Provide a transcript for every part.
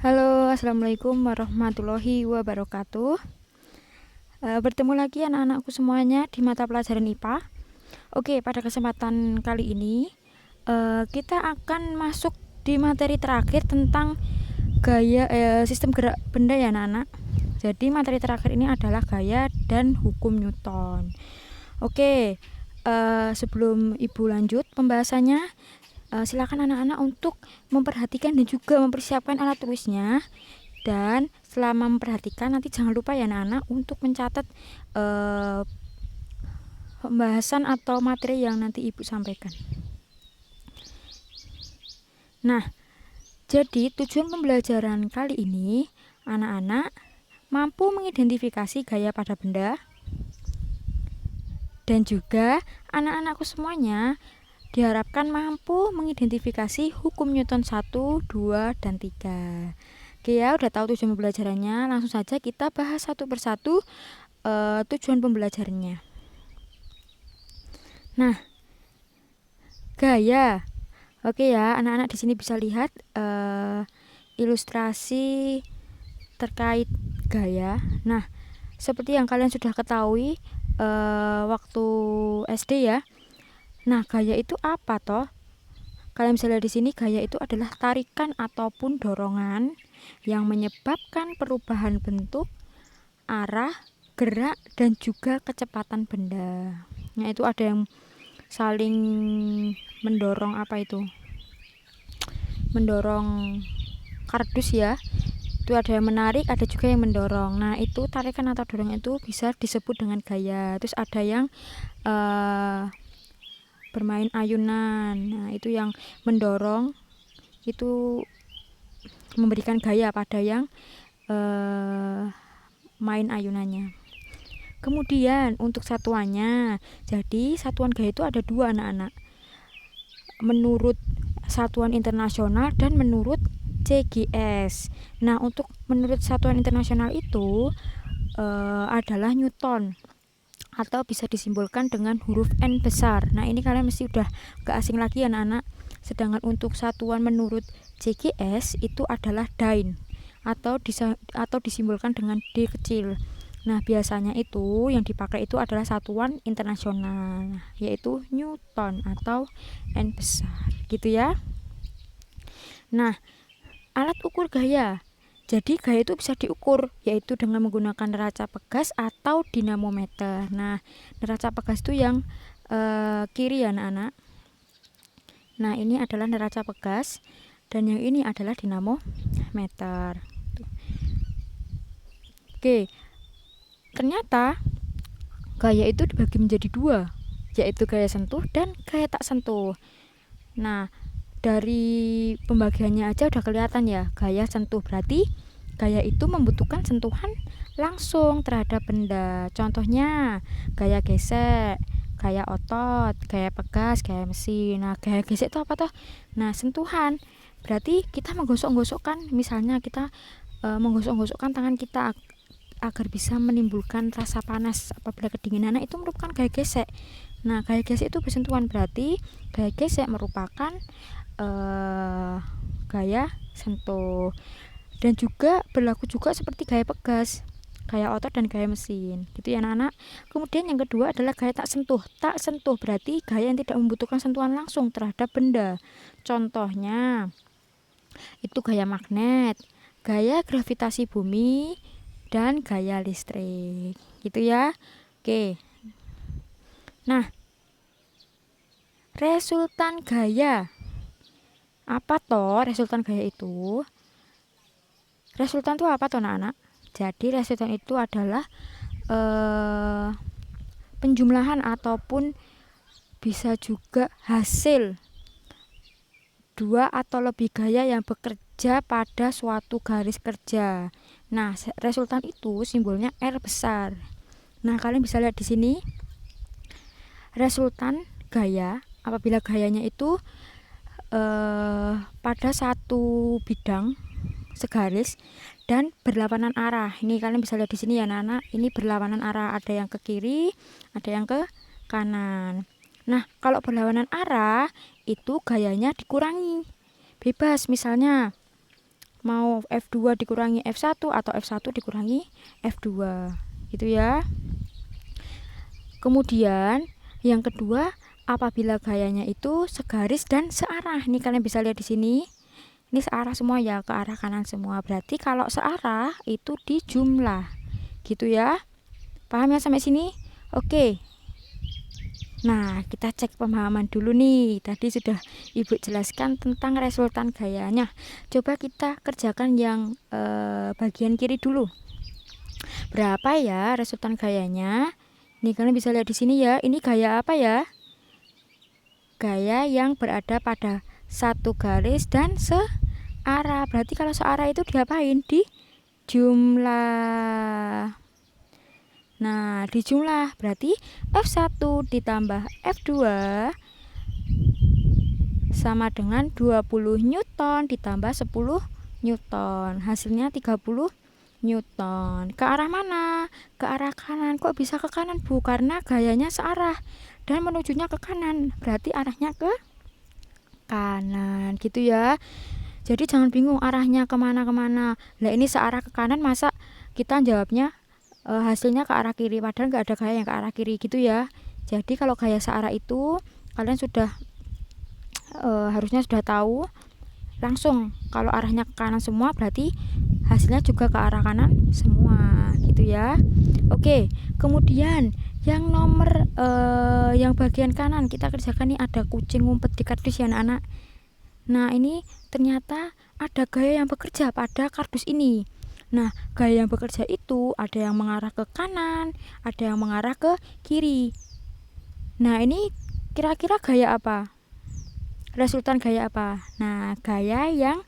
Halo, assalamualaikum warahmatullahi wabarakatuh. Bertemu lagi anak-anakku semuanya di mata pelajaran IPA. Oke, pada kesempatan kali ini kita akan masuk di materi terakhir tentang sistem gerak benda ya anak-anak. Jadi materi terakhir ini adalah gaya dan hukum Newton. Oke, sebelum ibu lanjut pembahasannya, silakan anak-anak untuk memperhatikan dan juga mempersiapkan alat tulisnya. Dan selama memperhatikan nanti jangan lupa ya anak-anak untuk mencatat pembahasan atau materi yang nanti ibu sampaikan. Nah, jadi tujuan pembelajaran kali ini anak-anak mampu mengidentifikasi gaya pada benda, dan juga anak-anakku semuanya diharapkan mampu mengidentifikasi hukum Newton 1, 2, dan 3. Oke ya, udah tahu tujuan pembelajarannya, langsung saja kita bahas satu persatu tujuan pembelajarannya. Nah, gaya. Oke ya, anak-anak di sini bisa lihat ilustrasi terkait gaya. Nah, seperti yang kalian sudah ketahui waktu SD ya. Nah, gaya itu apa toh? Kalian bisa lihat di sini, gaya itu adalah tarikan ataupun dorongan yang menyebabkan perubahan bentuk, arah, gerak, dan juga kecepatan benda. Nah, itu ada yang saling mendorong mendorong kardus ya. Itu ada yang menarik, ada juga yang mendorong. Nah, itu tarikan atau dorongan itu bisa disebut dengan gaya. Terus ada yang bermain ayunan. Nah, itu yang mendorong, itu memberikan gaya pada yang main ayunannya. Kemudian untuk satuannya, jadi satuan gaya itu ada dua anak-anak, menurut satuan internasional dan menurut CGS. Nah, untuk menurut satuan internasional itu adalah Newton, atau bisa disimbolkan dengan huruf N besar. Nah, ini kalian mesti udah gak asing lagi anak-anak. Sedangkan untuk satuan menurut CGS itu adalah Dyne, atau disimbolkan dengan D kecil. Nah, biasanya itu yang dipakai itu adalah satuan internasional, yaitu Newton atau N besar, gitu ya. Nah, alat ukur gaya. Jadi gaya itu bisa diukur, yaitu dengan menggunakan neraca pegas atau dinamometer. Nah, neraca pegas itu yang kiri ya anak-anak. Nah, ini adalah neraca pegas, dan yang ini adalah dinamometer. Oke, ternyata gaya itu dibagi menjadi dua, yaitu gaya sentuh dan gaya tak sentuh. Nah, dari pembagiannya aja udah kelihatan ya, gaya sentuh berarti gaya itu membutuhkan sentuhan langsung terhadap benda. Contohnya gaya gesek, gaya otot, gaya pegas, gaya mesin. Nah, gaya gesek itu apa toh? Nah, sentuhan. Berarti kita menggosok-gosokkan, misalnya kita menggosok-gosokkan tangan kita agar bisa menimbulkan rasa panas apabila kedinginan. Nah, itu merupakan gaya gesek. Nah, gaya gesek itu bersentuhan, berarti gaya gesek merupakan gaya sentuh. Dan juga berlaku juga seperti gaya pegas, gaya otot, dan gaya mesin, gitu ya anak-anak. Kemudian yang kedua adalah gaya tak sentuh. Tak sentuh berarti gaya yang tidak membutuhkan sentuhan langsung terhadap benda. Contohnya itu gaya magnet, gaya gravitasi bumi, dan gaya listrik, gitu ya. Oke. Nah, resultan gaya. Apa toh resultan gaya itu? Resultan itu apa toh anak-anak? Jadi resultan itu adalah penjumlahan ataupun bisa juga hasil dua atau lebih gaya yang bekerja pada suatu garis kerja. Nah, resultan itu simbolnya R besar. Nah, kalian bisa lihat di sini resultan gaya apabila gayanya itu pada satu bidang segaris dan berlawanan arah. Ini kalian bisa lihat di sini ya anak-anak, ini berlawanan arah, ada yang ke kiri, ada yang ke kanan. Nah, kalau berlawanan arah itu gayanya dikurangi. Bebas, misalnya mau F2 dikurangi F1 atau F1 dikurangi F2 gitu ya. Kemudian yang kedua, apabila gayanya itu segaris dan searah. Ini kalian bisa lihat di sini. Ini searah semua ya, ke arah kanan semua. Berarti kalau searah itu dijumlah. Gitu ya. Paham ya sampai sini? Oke. Nah, kita cek pemahaman dulu nih. Tadi sudah Ibu jelaskan tentang resultan gayanya. Coba kita kerjakan yang bagian kiri dulu. Berapa ya resultan gayanya? Nih kalian bisa lihat di sini ya. Ini gaya apa ya? Gaya yang berada pada satu garis dan searah. Berarti kalau searah itu diapain? Di jumlah. Nah, di jumlah berarti F1 ditambah F2 sama dengan 20 Newton ditambah 10 Newton. Hasilnya 30 Newton. Ke arah mana? Ke arah kanan. Kok bisa ke kanan, Bu? Karena gayanya searah dan menujunya ke kanan. Berarti arahnya ke kanan gitu ya. Jadi jangan bingung arahnya kemana-kemana. Nah, ini searah ke kanan, masa kita jawabnya hasilnya ke arah kiri, padahal nggak ada gaya yang ke arah kiri gitu ya. Jadi kalau gaya searah itu kalian sudah harusnya sudah tahu langsung kalau arahnya ke kanan semua, berarti hasilnya juga ke arah kanan semua gitu ya. Oke, kemudian yang nomor yang bagian kanan kita kerjakan nih, ada kucing ngumpet di kardus ya anak-anak. Nah, ini ternyata ada gaya yang bekerja pada kardus ini. Nah, gaya yang bekerja itu ada yang mengarah ke kanan, ada yang mengarah ke kiri. Nah, ini kira-kira gaya apa? Resultan gaya apa? Nah, gaya yang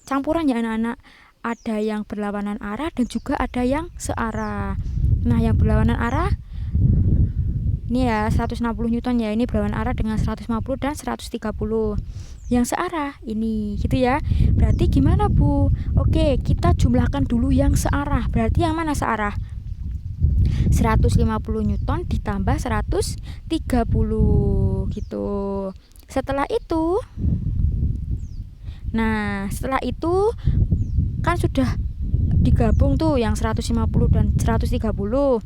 campuran ya anak-anak. Ada yang berlawanan arah dan juga ada yang searah. Nah, yang berlawanan arah ini ya 160 Newton ya, ini berlawanan arah dengan 150 dan 130. Yang searah ini gitu ya. Berarti gimana, Bu? Oke, kita jumlahkan dulu yang searah. Berarti yang mana searah? 150 Newton ditambah 130 gitu. Setelah itu kan sudah digabung tuh yang 150 dan 130.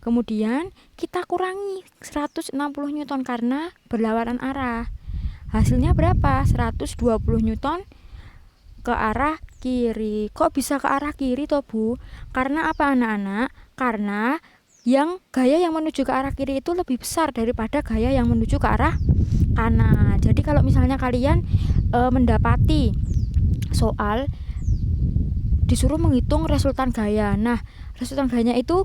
Kemudian kita kurangi 160 Newton karena berlawanan arah. Hasilnya berapa? 120 Newton ke arah kiri. Kok bisa ke arah kiri toh, Bu? Karena apa anak-anak? Karena yang gaya yang menuju ke arah kiri itu lebih besar daripada gaya yang menuju ke arah kanan. Jadi kalau misalnya kalian mendapati soal disuruh menghitung resultan gaya. Nah, resultan gayanya itu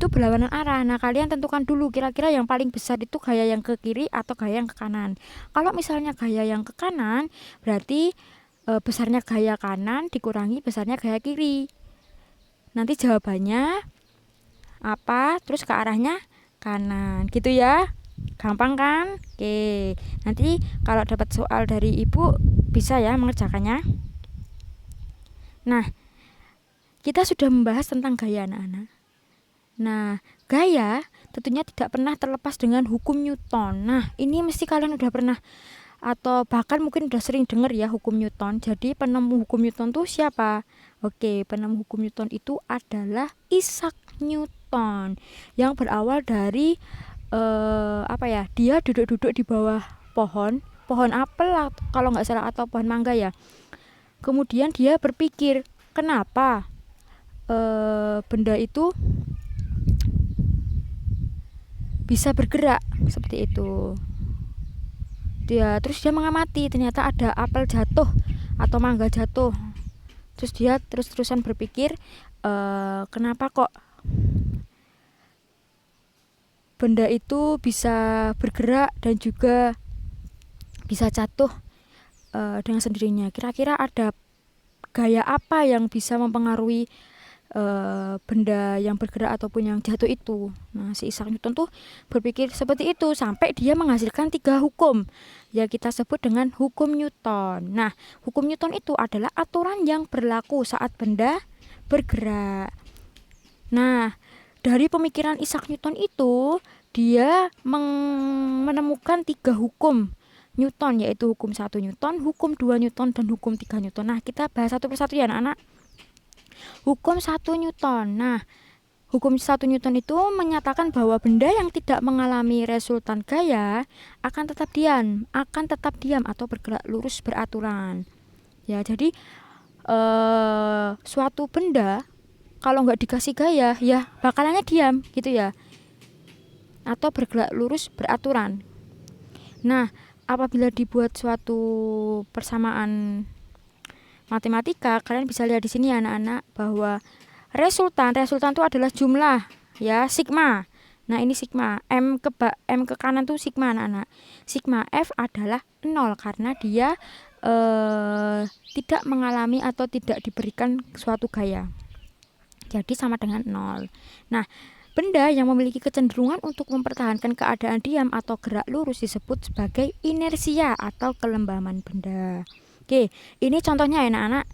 berlawanan arah. Nah, kalian tentukan dulu kira-kira yang paling besar itu gaya yang ke kiri atau gaya yang ke kanan. Kalau misalnya gaya yang ke kanan, berarti besarnya gaya kanan dikurangi besarnya gaya kiri. Nanti jawabannya apa? Terus ke arahnya kanan. Gitu ya. Gampang kan? Oke. Nanti kalau dapat soal dari Ibu bisa ya mengerjakannya. Nah, kita sudah membahas tentang gaya anak-anak. Nah, gaya tentunya tidak pernah terlepas dengan hukum Newton. Nah, ini mesti kalian udah pernah atau bahkan mungkin udah sering dengar ya hukum Newton. Jadi penemu hukum Newton tuh siapa? Oke, penemu hukum Newton itu adalah Isaac Newton yang berawal dari dia duduk-duduk di bawah pohon apel kalau nggak salah atau pohon mangga ya. Kemudian dia berpikir, kenapa benda itu bisa bergerak seperti itu. Terus dia mengamati, ternyata ada apel jatuh atau mangga jatuh. Terus dia terus-terusan berpikir, kenapa kok benda itu bisa bergerak dan juga bisa jatuh dengan sendirinya. Kira-kira ada gaya apa yang bisa mempengaruhi benda yang bergerak ataupun yang jatuh itu. Nah, si Isaac Newton tuh berpikir seperti itu sampai dia menghasilkan 3 hukum yang kita sebut dengan hukum Newton. Nah, hukum Newton itu adalah aturan yang berlaku saat benda bergerak. Nah, dari pemikiran Isaac Newton itu dia menemukan 3 hukum Newton, yaitu hukum 1 Newton, hukum 2 Newton, dan hukum 3 Newton. Nah, kita bahas satu persatu ya anak-anak. Hukum 1 Newton. Nah, hukum 1 Newton itu menyatakan bahwa benda yang tidak mengalami resultan gaya akan tetap diam atau bergerak lurus beraturan. Ya, jadi suatu benda kalau nggak dikasih gaya ya bakalannya diam gitu ya, atau bergerak lurus beraturan. Nah, apabila dibuat suatu persamaan matematika, kalian bisa lihat di sini anak-anak bahwa resultan itu adalah jumlah ya, sigma. Nah, ini sigma, m ke kanan tuh sigma anak-anak. Sigma F adalah 0 karena dia tidak mengalami atau tidak diberikan suatu gaya. Jadi sama dengan 0. Nah, benda yang memiliki kecenderungan untuk mempertahankan keadaan diam atau gerak lurus disebut sebagai inersia atau kelembaman benda. Oke, ini contohnya ya anak-anak.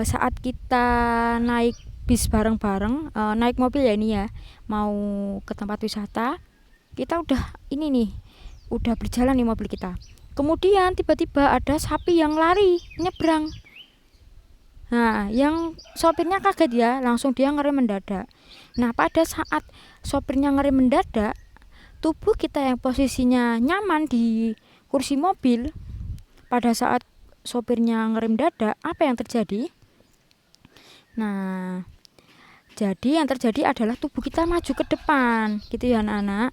Saat kita naik bis bareng-bareng, naik mobil ya ini ya, mau ke tempat wisata, kita udah berjalan nih mobil kita. Kemudian tiba-tiba ada sapi yang lari nyebrang. Nah, yang sopirnya kaget ya, langsung dia ngerem mendadak. Nah, pada saat sopirnya ngerem mendadak, tubuh kita yang posisinya nyaman di kursi mobil, pada saat sopirnya ngerem mendadak, apa yang terjadi? Nah, jadi yang terjadi adalah tubuh kita maju ke depan, gitu ya anak-anak.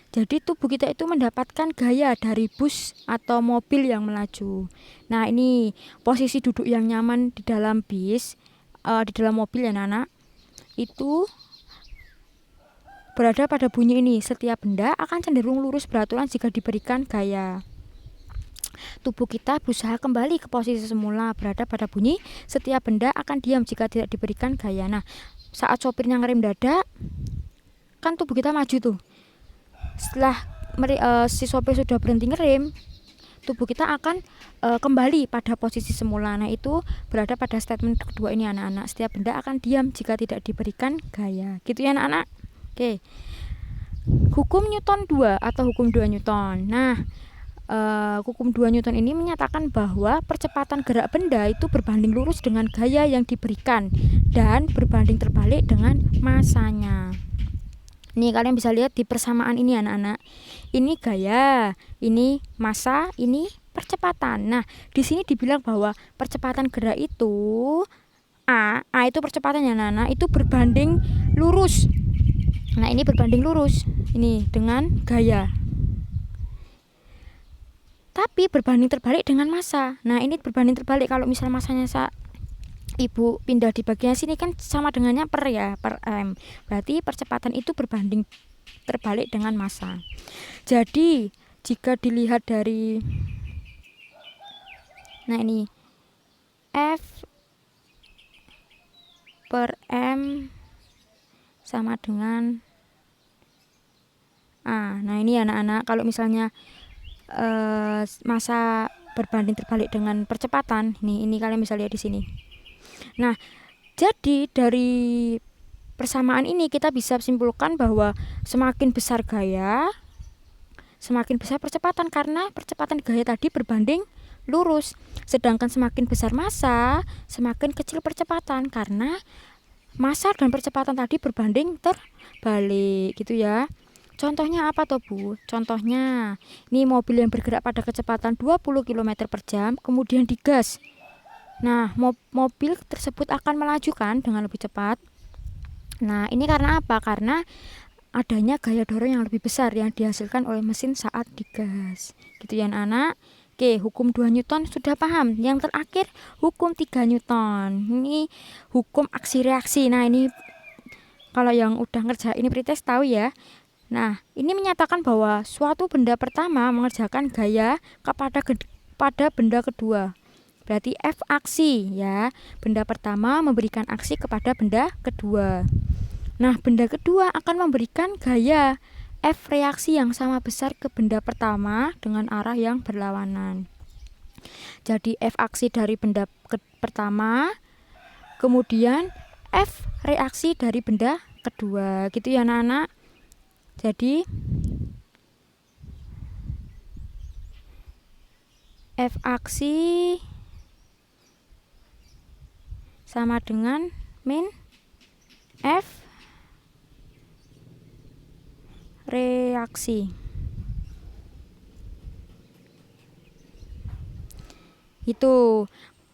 Jadi tubuh kita itu mendapatkan gaya dari bus atau mobil yang melaju. Nah, ini posisi duduk yang nyaman di dalam bis, di dalam mobil ya anak-anak, itu berada pada bunyi ini. Setiap benda akan cenderung lurus beraturan jika diberikan gaya. Tubuh kita berusaha kembali ke posisi semula, berada pada bunyi. Setiap benda akan diam jika tidak diberikan gaya. Nah, saat sopirnya ngerem dadak, kan tubuh kita maju tuh. Setelah si sopir sudah berhenti ngerem, tubuh kita akan kembali pada posisi semula. Nah, itu berada pada statement kedua ini anak-anak. Setiap benda akan diam jika tidak diberikan gaya. Gitu ya anak-anak. Oke. Hukum Newton 2 atau hukum 2 Newton. Nah, hukum 2 Newton ini menyatakan bahwa percepatan gerak benda itu berbanding lurus dengan gaya yang diberikan dan berbanding terbalik dengan masanya. Nih, kalian bisa lihat di persamaan ini anak-anak. Ini gaya, ini massa, ini percepatan. Nah, di sini dibilang bahwa percepatan gerak itu A itu percepatannya anak-anak, itu berbanding lurus. Nah, ini berbanding lurus ini dengan gaya. Tapi berbanding terbalik dengan massa. Nah, ini berbanding terbalik. Kalau misal massanya Ibu pindah di bagian sini kan sama dengannya per m. Berarti percepatan itu berbanding terbalik dengan massa. Jadi jika dilihat dari, nah ini F per M sama dengan A. Nah, ini anak-anak, kalau misalnya massa berbanding terbalik dengan percepatan, ini kalian bisa lihat di sini. Nah, jadi dari persamaan ini kita bisa simpulkan bahwa semakin besar gaya, semakin besar percepatan, karena percepatan gaya tadi berbanding lurus. Sedangkan semakin besar massa, semakin kecil percepatan, karena massa dan percepatan tadi berbanding terbalik gitu ya. Contohnya apa toh Bu? Contohnya ini mobil yang bergerak pada kecepatan 20 km per jam kemudian digas. Nah, mobil tersebut akan melaju kan dengan lebih cepat. Nah, ini karena apa? Karena adanya gaya dorong yang lebih besar yang dihasilkan oleh mesin saat digas. Gitu ya anak. Oke, hukum 2 Newton sudah paham. Yang terakhir, hukum 3 Newton. Ini hukum aksi reaksi. Nah, ini kalau yang udah ngerjain pretest tahu ya. Nah, ini menyatakan bahwa suatu benda pertama mengerjakan gaya pada benda kedua. Berarti F aksi ya. Benda pertama memberikan aksi kepada benda kedua. Nah, benda kedua akan memberikan gaya F reaksi yang sama besar ke benda pertama dengan arah yang berlawanan. Jadi F aksi dari benda pertama, kemudian F reaksi dari benda kedua. Gitu ya anak-anak. Jadi F aksi sama dengan min F reaksi. Itu.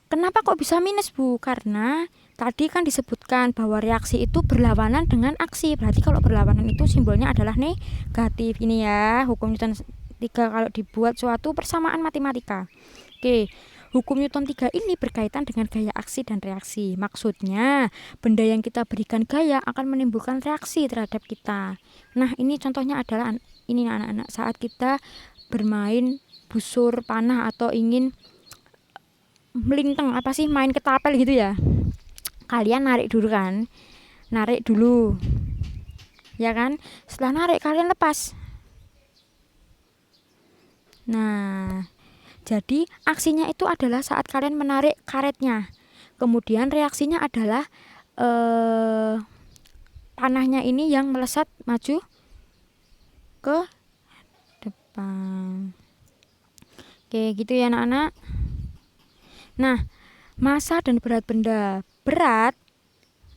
Kenapa kok bisa minus, Bu? Karena tadi kan disebutkan bahwa reaksi itu berlawanan dengan aksi. Berarti kalau berlawanan itu simbolnya adalah negatif. Ini ya, hukum Newton 3 kalau dibuat suatu persamaan matematika. Oke. Hukum Newton 3 ini berkaitan dengan gaya aksi dan reaksi. Maksudnya, benda yang kita berikan gaya akan menimbulkan reaksi terhadap kita. Nah, ini contohnya adalah ini anak-anak saat kita bermain busur panah atau ingin melintang main ketapel gitu ya. Kalian narik dulu kan? Narik dulu. Ya kan? Setelah narik kalian lepas. Nah, jadi aksinya itu adalah saat kalian menarik karetnya. Kemudian reaksinya adalah panahnya ini yang melesat maju ke depan. Oke, gitu ya anak-anak. Nah, massa dan berat benda. Berat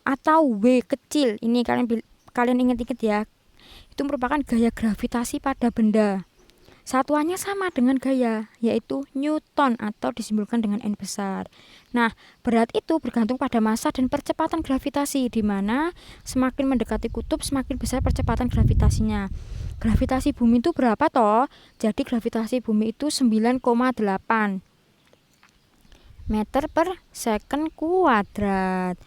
atau W kecil, ini kalian ingat-ingat ya. Itu merupakan gaya gravitasi pada benda. Satuannya sama dengan gaya, yaitu Newton atau disimbolkan dengan N besar. Nah, berat itu bergantung pada massa dan percepatan gravitasi, di mana semakin mendekati kutub semakin besar percepatan gravitasinya. Gravitasi bumi itu berapa toh? Jadi gravitasi bumi itu 9,8 meter per second kuadrat.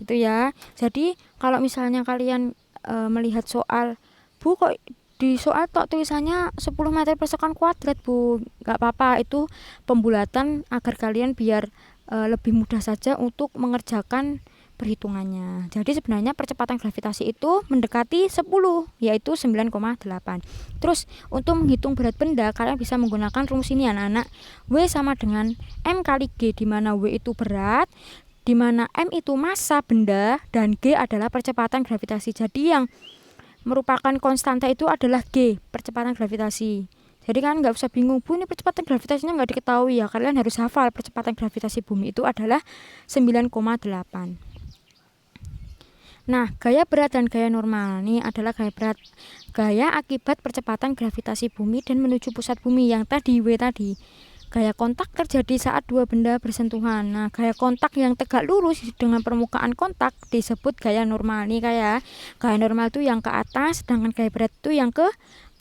Gitu ya. Jadi kalau misalnya kalian melihat soal, Bu kok di soal tulisannya 10 meter per second kuadrat, Bu? Gak apa-apa, itu pembulatan agar kalian biar lebih mudah saja untuk mengerjakan perhitungannya. Jadi sebenarnya percepatan gravitasi itu mendekati 10, yaitu 9,8. Terus untuk menghitung berat benda, kalian bisa menggunakan rumus ini anak-anak. W sama dengan M kali G, di mana W itu berat, di mana M itu massa benda, dan G adalah percepatan gravitasi. Jadi yang merupakan konstanta itu adalah G, percepatan gravitasi. Jadi kan nggak usah bingung, Bu, ini percepatan gravitasinya nggak diketahui ya. Kalian harus hafal percepatan gravitasi bumi itu adalah 9,8. Nah, gaya berat dan gaya normal ini adalah gaya berat. Gaya akibat percepatan gravitasi bumi dan menuju pusat bumi yang tadi W tadi. Gaya kontak terjadi saat dua benda bersentuhan. Nah, gaya kontak yang tegak lurus dengan permukaan kontak disebut gaya normal. Nih gaya normal itu yang ke atas, sedangkan gaya berat itu yang ke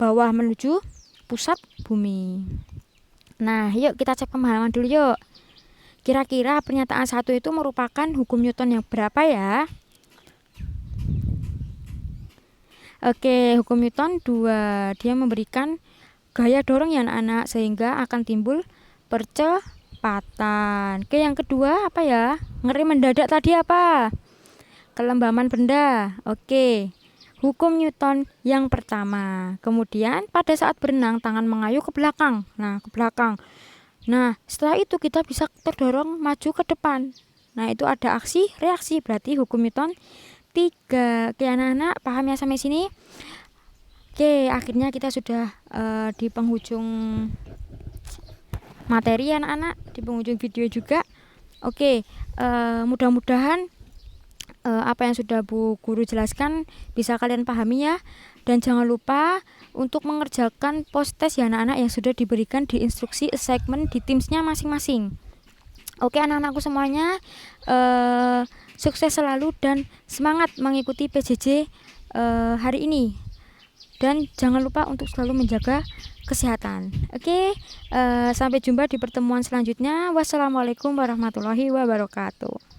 bawah menuju pusat bumi. Nah, yuk kita cek pemahaman dulu yuk. Kira-kira pernyataan 1 itu merupakan hukum Newton yang berapa ya? Oke, hukum Newton 2. Dia memberikan gaya dorong ya anak-anak, sehingga akan timbul percepatan. Oke, yang kedua apa ya? Ngeri mendadak tadi apa? Kelembaman benda. Oke, hukum Newton yang pertama. Kemudian pada saat berenang tangan mengayuh ke belakang. Nah, ke belakang. Nah, setelah itu kita bisa terdorong maju ke depan. Nah, itu ada aksi reaksi, berarti hukum Newton 3. Oke anak-anak, paham ya sampai sini? Oke, akhirnya kita sudah di penghujung materi anak-anak, di penghujung video juga. Oke, mudah-mudahan apa yang sudah Bu Guru jelaskan bisa kalian pahami ya. Dan jangan lupa untuk mengerjakan post test ya anak-anak yang sudah diberikan di instruksi assignment di Teams-nya masing-masing. Oke anak-anakku semuanya, sukses selalu dan semangat mengikuti PJJ hari ini. Dan jangan lupa untuk selalu menjaga kesehatan. Oke, sampai jumpa di pertemuan selanjutnya. Wassalamualaikum warahmatullahi wabarakatuh.